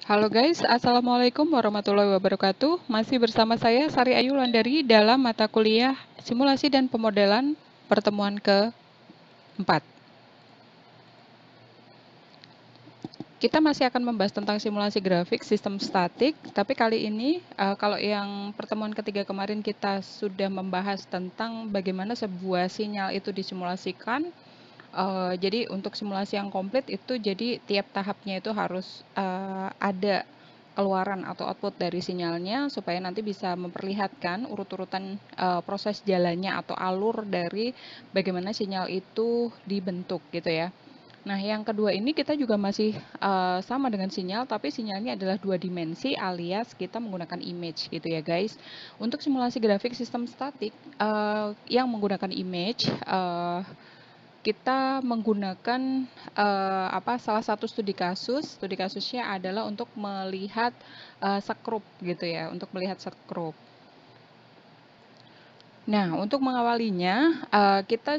Halo guys, Assalamualaikum warahmatullahi wabarakatuh. Masih bersama saya Sari Ayu Landari dalam mata kuliah Simulasi dan Pemodelan pertemuan keempat. Kita masih akan membahas tentang simulasi grafik sistem statik, tapi kali ini kalau yang pertemuan ketiga kemarin kita sudah membahas tentang bagaimana sebuah sinyal itu disimulasikan. Jadi untuk simulasi yang komplit itu jadi tiap tahapnya itu harus ada keluaran atau output dari sinyalnya supaya nanti bisa memperlihatkan urut-urutan proses jalannya atau alur dari bagaimana sinyal itu dibentuk gitu ya. Nah, yang kedua ini kita juga masih sama dengan sinyal, tapi sinyalnya adalah dua dimensi alias kita menggunakan image gitu ya guys. Untuk simulasi grafik sistem statik yang menggunakan image, kita menggunakan salah satu studi kasus. Studi kasusnya adalah untuk melihat sekrup gitu ya, untuk melihat sekrup. Nah, untuk mengawalinya kita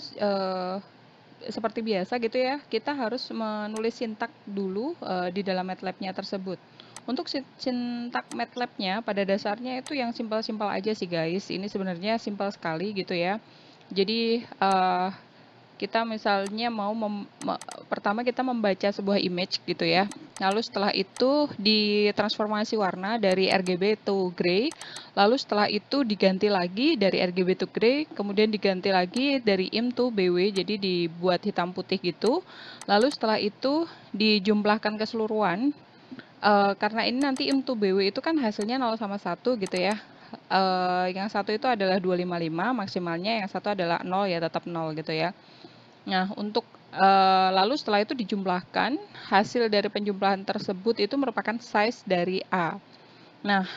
seperti biasa gitu ya, kita harus menulis sintak dulu di dalam MATLAB-nya tersebut. Untuk sintak MATLAB-nya pada dasarnya itu yang simpel-simpel aja sih guys. Ini sebenarnya simpel sekali gitu ya. Jadi kita misalnya pertama kita membaca sebuah image gitu ya. Lalu setelah itu ditransformasi warna dari RGB to gray. Lalu setelah itu diganti lagi dari RGB to gray, kemudian diganti lagi dari IM to BW, jadi dibuat hitam putih gitu. Lalu setelah itu dijumlahkan keseluruhan. Karena ini nanti IM to BW itu kan hasilnya 0 sama 1 gitu ya. Yang satu itu adalah 255 maksimalnya, yang satu adalah 0 ya, tetap 0 gitu ya. Nah, untuk lalu setelah itu dijumlahkan, hasil dari penjumlahan tersebut itu merupakan size dari A. Nah,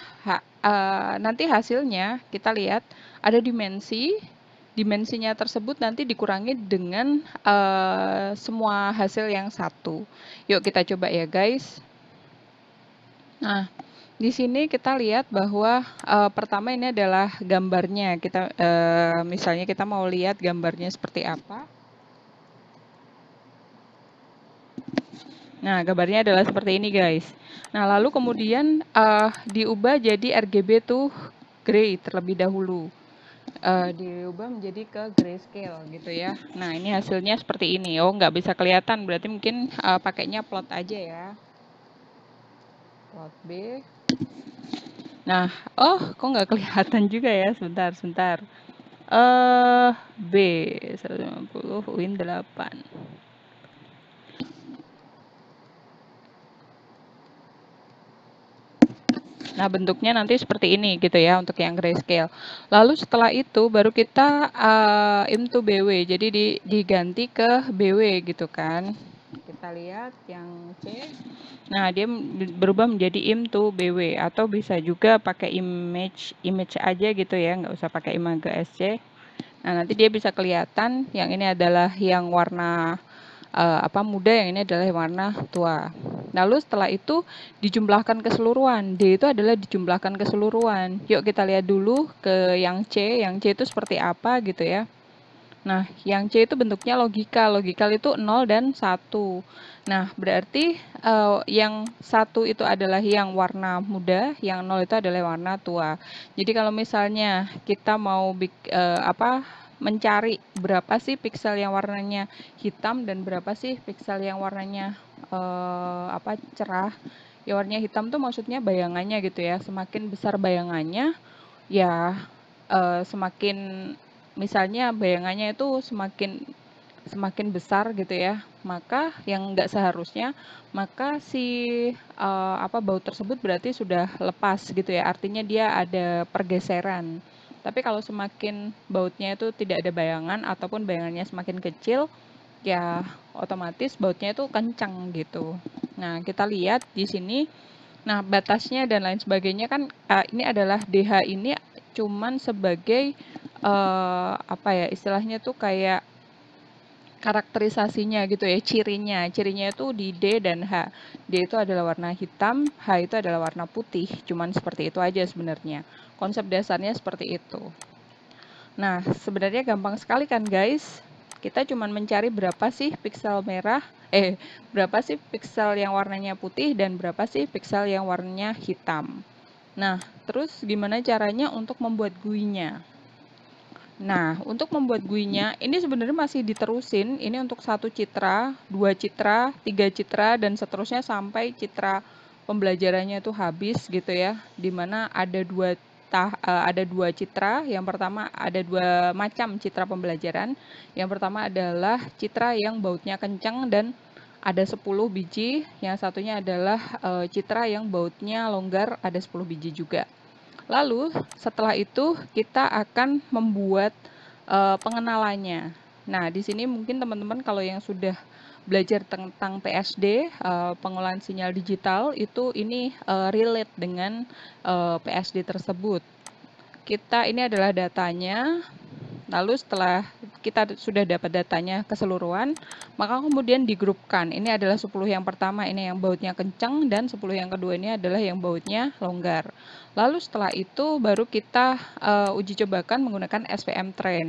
nanti hasilnya kita lihat ada dimensinya tersebut nanti dikurangi dengan semua hasil yang satu. Yuk kita coba ya guys. Nah, di sini kita lihat bahwa pertama ini adalah gambarnya. Misalnya kita mau lihat gambarnya seperti apa. Nah, gambarnya adalah seperti ini, guys. Nah, lalu kemudian diubah jadi RGB to gray terlebih dahulu. Diubah menjadi ke grayscale gitu ya. Nah, ini hasilnya seperti ini. Oh, nggak bisa kelihatan, berarti mungkin pakainya plot aja ya. Plot B. Nah, oh, kok nggak kelihatan juga ya? Sebentar, sebentar. B 150 Win 8. Nah, bentuknya nanti seperti ini gitu ya untuk yang grayscale. Lalu setelah itu baru kita into BW. Jadi diganti ke BW gitu kan. Kita lihat yang C. Nah, dia berubah menjadi into BW atau bisa juga pakai image aja gitu ya, nggak usah pakai Imago SC. Nah, nanti dia bisa kelihatan yang ini adalah yang warna muda, yang ini adalah yang warna tua. Lalu setelah itu dijumlahkan keseluruhan. D itu adalah dijumlahkan keseluruhan. Yuk kita lihat dulu ke yang C. Yang C itu seperti apa gitu ya. Nah, yang C itu bentuknya logikal. Logikal itu 0 dan 1. Nah, berarti yang 1 itu adalah yang warna muda, yang 0 itu adalah warna tua. Jadi kalau misalnya kita mau mencari berapa sih piksel yang warnanya hitam dan berapa sih piksel yang warnanya cerah. Ya, warnanya hitam tuh maksudnya bayangannya gitu ya. Semakin besar bayangannya, ya semakin misalnya bayangannya itu semakin besar gitu ya, maka yang nggak seharusnya, maka si baut tersebut berarti sudah lepas gitu ya, artinya dia ada pergeseran. Tapi kalau semakin bautnya itu tidak ada bayangan ataupun bayangannya semakin kecil, ya otomatis bautnya itu kencang gitu. Nah, kita lihat di sini. Nah, batasnya dan lain sebagainya kan ini adalah DH ini cuman sebagai istilahnya tuh kayak karakterisasinya gitu ya, cirinya. Cirinya itu di D dan H. D itu adalah warna hitam, H itu adalah warna putih. Cuman seperti itu aja sebenarnya. Konsep dasarnya seperti itu. Nah, sebenarnya gampang sekali kan guys. kita cuman mencari berapa sih piksel merah, berapa sih piksel yang warnanya putih dan berapa sih piksel yang warnanya hitam. Nah, terus gimana caranya untuk membuat GUI-nya? Nah, untuk membuat GUI-nya, ini sebenarnya masih diterusin. Ini untuk 1 citra, 2 citra, 3 citra, dan seterusnya sampai citra pembelajarannya itu habis gitu ya. Dimana ada ada dua citra. Yang pertama ada 2 macam citra pembelajaran. Yang pertama adalah citra yang bautnya kencang dan ada 10 biji. Yang satunya adalah citra yang bautnya longgar, ada 10 biji juga. Lalu setelah itu kita akan membuat pengenalannya. Nah, di sini mungkin teman-teman kalau yang sudah belajar tentang PSD, pengolahan sinyal digital, itu ini relate dengan PSD tersebut. Ini adalah datanya. Lalu setelah kita sudah dapat datanya keseluruhan, maka kemudian digrupkan. Ini adalah 10 yang pertama, ini yang bautnya kencang, dan 10 yang kedua ini adalah yang bautnya longgar. Lalu setelah itu baru kita uji cobakan menggunakan SVM train.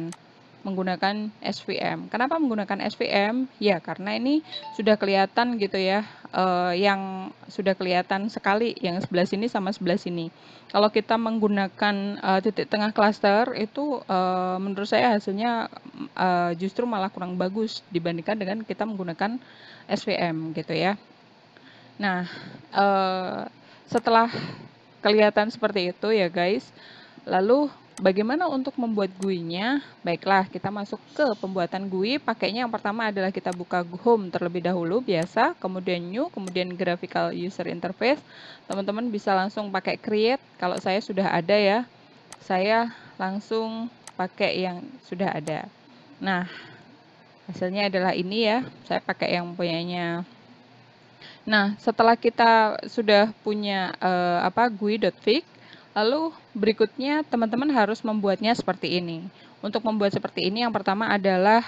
Menggunakan SVM. Kenapa menggunakan SVM? Ya, karena ini sudah kelihatan gitu ya, yang sudah kelihatan sekali yang sebelah sini sama sebelah sini. Kalau kita menggunakan titik tengah cluster itu menurut saya hasilnya justru malah kurang bagus dibandingkan dengan kita menggunakan SVM gitu ya. Nah, setelah kelihatan seperti itu ya guys, lalu bagaimana untuk membuat GUI-nya? Baiklah, kita masuk ke pembuatan GUI. Pakainya yang pertama adalah kita buka Home terlebih dahulu, biasa, kemudian New, kemudian Graphical User Interface. Teman-teman bisa langsung pakai Create. Kalau saya sudah ada ya, saya langsung pakai yang sudah ada. Nah, hasilnya adalah ini ya, saya pakai yang punyanya. Nah, setelah kita sudah punya GUI.fig, lalu berikutnya teman-teman harus membuatnya seperti ini. Untuk membuat seperti ini, yang pertama adalah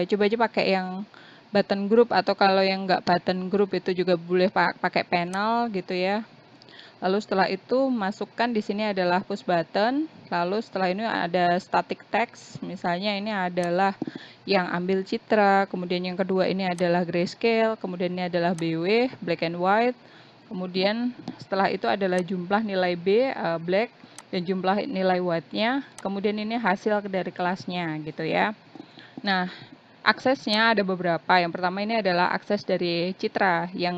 coba aja pakai yang button group, atau kalau yang nggak button group itu juga boleh pakai panel gitu ya. Lalu setelah itu masukkan di sini adalah push button. Lalu setelah ini ada static text. Misalnya ini adalah yang ambil citra. Kemudian yang kedua ini adalah grayscale. Kemudian ini adalah BW, black and white. Kemudian setelah itu adalah jumlah nilai B, black, dan jumlah nilai white-nya. Kemudian ini hasil dari kelasnya gitu ya. Nah, aksesnya ada beberapa. Yang pertama ini adalah akses dari citra yang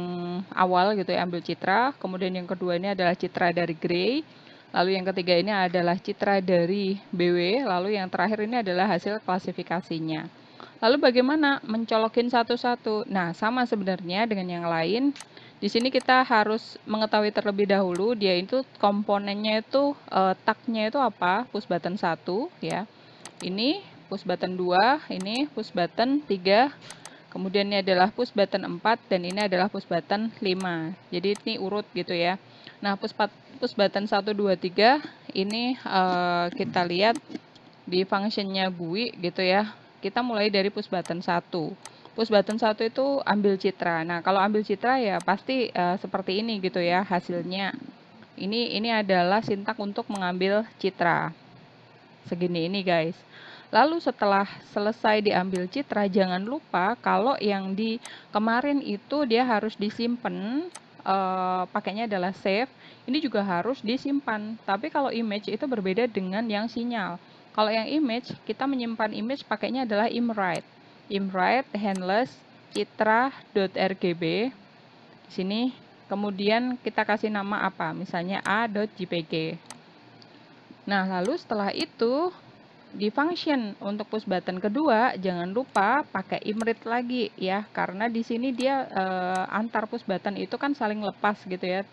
awal gitu ya, ambil citra. Kemudian yang kedua ini adalah citra dari gray. Lalu yang ketiga ini adalah citra dari BW. Lalu yang terakhir ini adalah hasil klasifikasinya. Lalu bagaimana mencolokin satu-satu? Nah, sama sebenarnya dengan yang lain. Di sini kita harus mengetahui terlebih dahulu dia itu komponennya itu tagnya itu apa? Push button 1 ya. Ini push button 2, ini push button 3, kemudian ini adalah push button 4, dan ini adalah push button 5. Jadi ini urut gitu ya. Nah, push button 1, 2, 3 ini kita lihat di functionnya GUI gitu ya. Kita mulai dari push button 1. Push button 1 itu ambil citra. Nah, kalau ambil citra ya pasti seperti ini gitu ya hasilnya. Ini adalah sintak untuk mengambil citra. Segini ini guys. Lalu setelah selesai diambil citra, jangan lupa kalau yang di kemarin itu dia harus disimpan, pakainya adalah save. Ini juga harus disimpan. Tapi kalau image itu berbeda dengan yang sinyal. Kalau yang image, kita menyimpan image pakainya adalah imwrite. Imwrite handles citra.rgb. Di sini kemudian kita kasih nama apa? Misalnya a.jpg. Nah, lalu setelah itu di function untuk push button kedua, jangan lupa pakai imread lagi ya, karena di sini dia antar push button itu kan saling lepas gitu ya.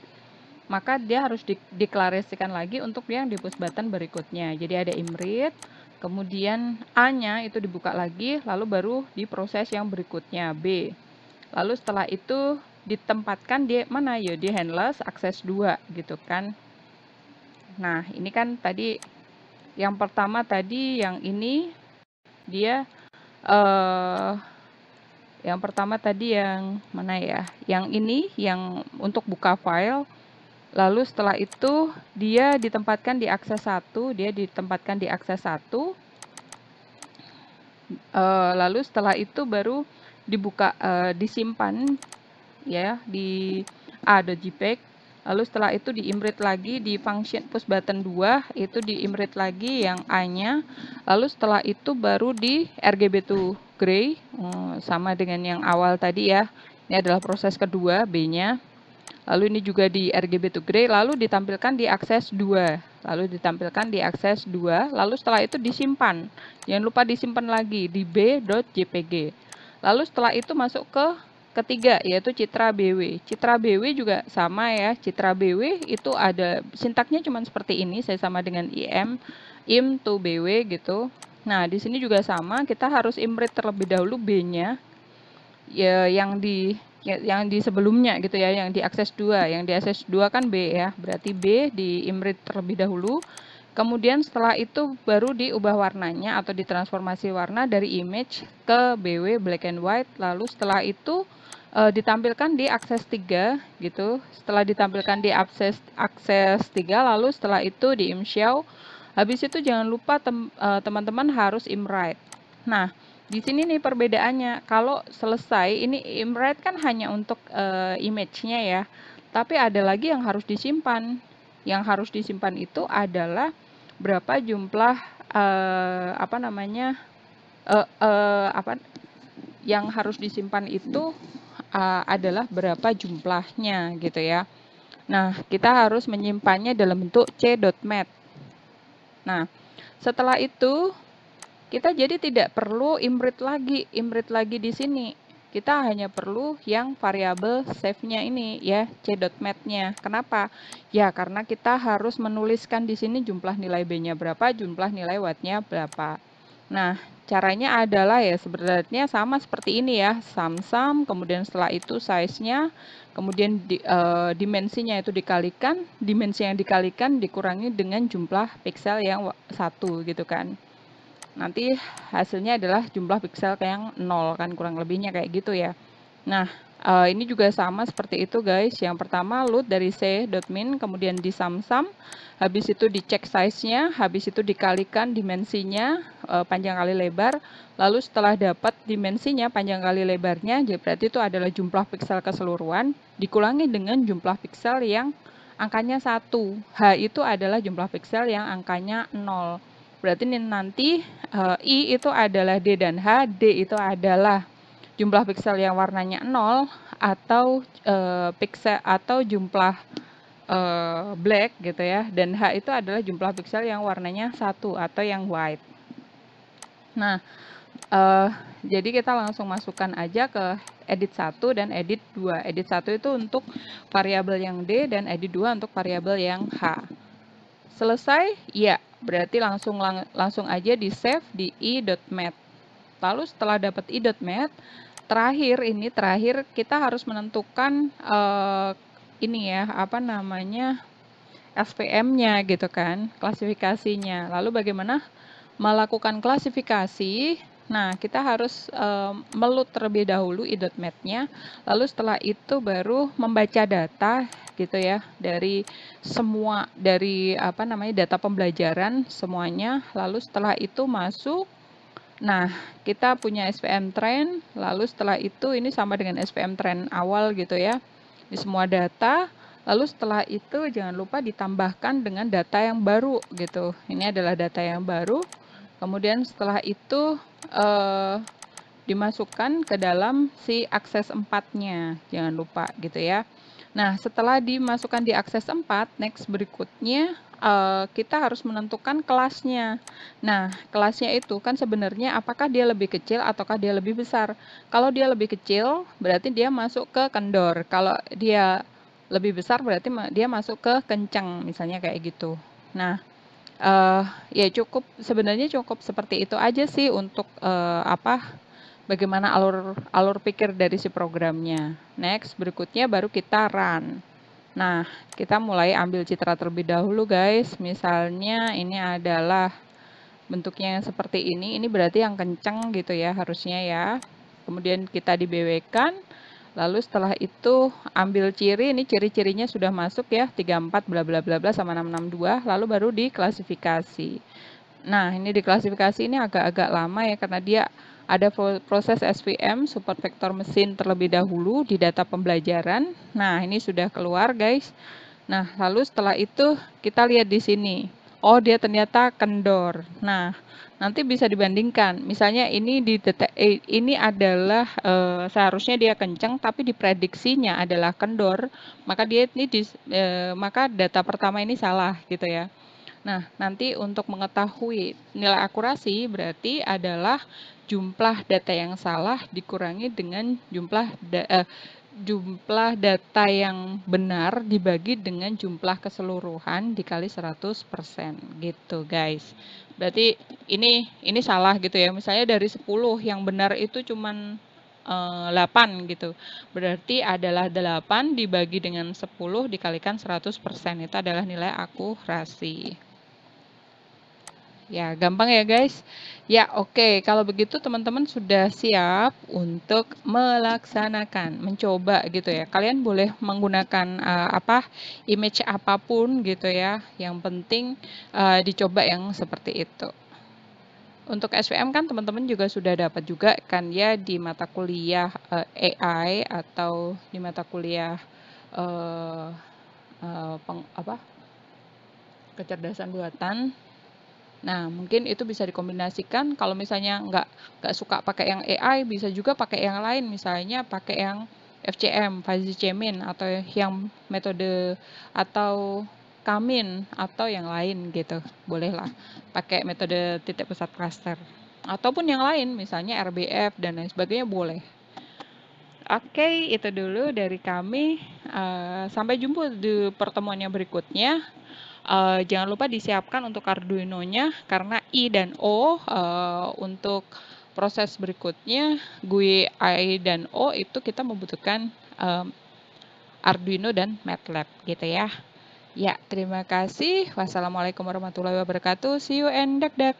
Maka dia harus diklarasikan lagi untuk yang di push button berikutnya. Jadi ada imread, kemudian A-nya itu dibuka lagi, lalu baru diproses yang berikutnya B. Lalu setelah itu ditempatkan di mana ya, di handles akses 2 gitu kan. Nah, ini kan tadi yang pertama tadi yang ini dia yang pertama tadi yang mana ya? Yang ini yang untuk buka file. Lalu setelah itu dia ditempatkan di akses 1, dia ditempatkan di akses 1. Lalu setelah itu baru dibuka, disimpan ya di a.jpg. Lalu setelah itu di-imrit lagi di function push button 2, itu di-imrit lagi yang A-nya. Lalu setelah itu baru di RGB to gray, sama dengan yang awal tadi ya. Ini adalah proses kedua, B-nya. Lalu ini juga di RGB to gray, lalu ditampilkan di akses 2. Lalu ditampilkan di akses 2, lalu setelah itu disimpan. Jangan lupa disimpan lagi di b.jpg. Lalu setelah itu masuk ke ketiga, yaitu citra BW. Citra BW juga sama ya. Citra BW itu ada sintaknya cuma seperti ini, saya sama dengan im to BW gitu. Nah, di sini juga sama, kita harus imrit terlebih dahulu B-nya. Ya, yang di sebelumnya gitu ya, yang di akses 2. Yang di akses 2 kan B ya. Berarti B di imrit terlebih dahulu. Kemudian setelah itu baru diubah warnanya atau ditransformasi warna dari image ke BW black and white. Lalu setelah itu ditampilkan di akses 3 gitu. Setelah ditampilkan di akses 3, lalu setelah itu di imshow. Habis itu jangan lupa teman-teman harus imwrite. Nah, di sini nih perbedaannya. Kalau selesai ini imwrite kan hanya untuk image-nya ya. Tapi ada lagi yang harus disimpan. Yang harus disimpan itu adalah berapa jumlah yang harus disimpan itu adalah berapa jumlahnya gitu ya. Nah, kita harus menyimpannya dalam bentuk c.mat. Nah, setelah itu kita jadi tidak perlu imrit lagi di sini. Kita hanya perlu yang variabel save-nya ini ya, c.mat-nya. Kenapa? Ya, karena kita harus menuliskan di sini jumlah nilai B-nya berapa, jumlah nilai watt-nya berapa. Nah, caranya adalah ya sebenarnya sama seperti ini ya, sum, kemudian setelah itu size-nya, kemudian dimensinya itu dikalikan, dimensi yang dikalikan dikurangi dengan jumlah pixel yang 1 gitu kan. Nanti hasilnya adalah jumlah pixel yang 0 kan, kurang lebihnya kayak gitu ya. Nah, ini juga sama seperti itu guys. Yang pertama load dari c.min, kemudian di sum, habis itu dicek size-nya, habis itu dikalikan dimensinya panjang kali lebar, lalu setelah dapat dimensinya panjang kali lebarnya, jadi berarti itu adalah jumlah pixel keseluruhan, dikurangi dengan jumlah pixel yang angkanya 1. H itu adalah jumlah pixel yang angkanya 0. Berarti nanti I itu adalah D dan H, D itu adalah jumlah pixel yang warnanya 0 atau pixel atau jumlah black gitu ya, dan H itu adalah jumlah pixel yang warnanya 1 atau yang white. Nah, jadi kita langsung masukkan aja ke edit 1 dan edit 2. Edit 1 itu untuk variabel yang D dan edit 2 untuk variabel yang H. Selesai? Ya, berarti langsung aja di save di i.mat. Lalu setelah dapat i.mat, terakhir kita harus menentukan ini ya, SVM-nya gitu kan, klasifikasinya. Lalu bagaimana melakukan klasifikasi? Nah, kita harus meload terlebih dahulu i.mat-nya, lalu setelah itu baru membaca data gitu ya dari semua data pembelajaran semuanya, lalu setelah itu masuk. Nah, kita punya SVM train, lalu setelah itu ini sama dengan SVM train awal gitu ya, di semua data. Lalu setelah itu jangan lupa ditambahkan dengan data yang baru gitu. Ini adalah data yang baru. Kemudian setelah itu dimasukkan ke dalam si akses 4-nya. Jangan lupa gitu ya. Nah, setelah dimasukkan di akses 4, next berikutnya kita harus menentukan kelasnya. Nah, kelasnya itu kan sebenarnya apakah dia lebih kecil ataukah dia lebih besar. Kalau dia lebih kecil, berarti dia masuk ke kendor. Kalau dia lebih besar, berarti dia masuk ke kencang, misalnya kayak gitu. Nah, ya sebenarnya cukup seperti itu aja sih untuk bagaimana alur pikir dari si programnya. Next, berikutnya baru kita run. Nah, kita mulai ambil citra terlebih dahulu guys. Misalnya ini adalah bentuknya yang seperti ini berarti yang kenceng gitu ya harusnya ya. Kemudian kita di-BW-kan. Lalu setelah itu ambil ciri, ini ciri-cirinya sudah masuk ya, 34 bla bla bla bla sama 662, lalu baru diklasifikasi. Nah, ini diklasifikasi ini agak-agak lama ya karena dia ada proses SVM, support vektor mesin terlebih dahulu di data pembelajaran. Nah, ini sudah keluar guys. Nah, lalu setelah itu kita lihat di sini. Oh, dia ternyata kendor. Nah, nanti bisa dibandingkan. Misalnya ini adalah seharusnya dia kencang tapi diprediksinya adalah kendor, maka maka data pertama ini salah gitu ya. Nah, nanti untuk mengetahui nilai akurasi berarti adalah jumlah data yang salah dikurangi dengan jumlah data yang benar dibagi dengan jumlah keseluruhan dikali 100% gitu guys. Berarti ini salah gitu ya. Misalnya dari 10 yang benar itu cuman 8 gitu. Berarti adalah 8 dibagi dengan 10 dikalikan 100%. Itu adalah nilai akurasi. Ya, gampang ya guys. Ya, oke. Kalau begitu teman-teman sudah siap untuk mencoba gitu ya. Kalian boleh menggunakan image apapun gitu ya. Yang penting dicoba yang seperti itu. Untuk SVM kan teman-teman juga sudah dapat juga kan ya di mata kuliah AI atau di mata kuliah eh, kecerdasan buatan. Nah, mungkin itu bisa dikombinasikan kalau misalnya nggak suka pakai yang AI, bisa juga pakai yang lain, misalnya pakai yang FCM, Fuzzy Chain, atau yang metode atau Kamin, atau yang lain gitu. Bolehlah pakai metode titik pusat cluster. Ataupun yang lain, misalnya RBF dan lain sebagainya boleh. Oke, itu dulu dari kami. Sampai jumpa di pertemuan yang berikutnya. Jangan lupa disiapkan untuk Arduino-nya karena I dan O untuk proses berikutnya GUI I dan O itu kita membutuhkan Arduino dan MATLAB gitu ya. Ya, terima kasih. Wassalamualaikum warahmatullahi wabarakatuh. See you and dak-dak.